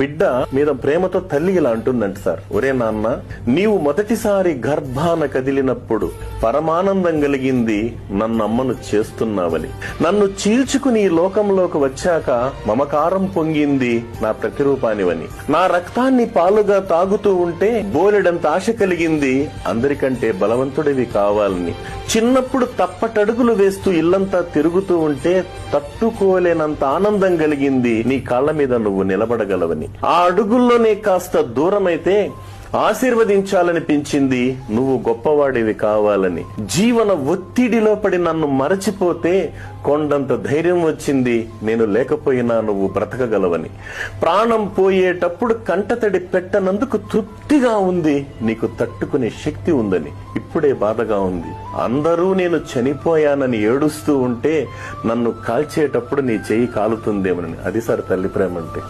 బిడ్డ మీద ప్రేమతో తల్లి ఇలా అంటుందంట సార్, ఒరే నాన్న, నీవు మొదటిసారి గర్భాన కదిలినప్పుడు పరమానందం కలిగింది నన్నమ్మను చేస్తున్నావని. నన్ను చీల్చుకుని ఈ లోకంలోకి వచ్చాక మమకారం పొంగింది నా ప్రతిరూపానివని. నా రక్తాన్ని పాలుగా తాగుతూ ఉంటే బోలెడంత ఆశ కలిగింది అందరికంటే బలవంతుడివి కావాలని. చిన్నప్పుడు తప్పటడుగులు వేస్తూ ఇల్లంతా తిరుగుతూ ఉంటే తట్టుకోలేనంత ఆనందం కలిగింది నీ కాళ్ల మీద నువ్వు నిలబడగలవని. ఆ అడుగుల్లోనే కాస్త దూరమైతే ఆశీర్వదించాలనిపించింది నువ్వు గొప్పవాడివి కావాలని. జీవన ఒత్తిడిలో పడి నన్ను మరచిపోతే కొండంత ధైర్యం వచ్చింది నేను లేకపోయినా నువ్వు బ్రతకగలవని. ప్రాణం పోయేటప్పుడు కంటతడి పెట్టనందుకు తృప్తిగా ఉంది, నీకు తట్టుకునే శక్తి ఉందని. ఇప్పుడే బాధగా ఉంది, అందరూ నేను చనిపోయానని ఏడుస్తూ ఉంటే నన్ను కాల్చేటప్పుడు నీ చెయ్యి కాలుతుందేమని. అది సార్ తల్లి ప్రేమ అంటే.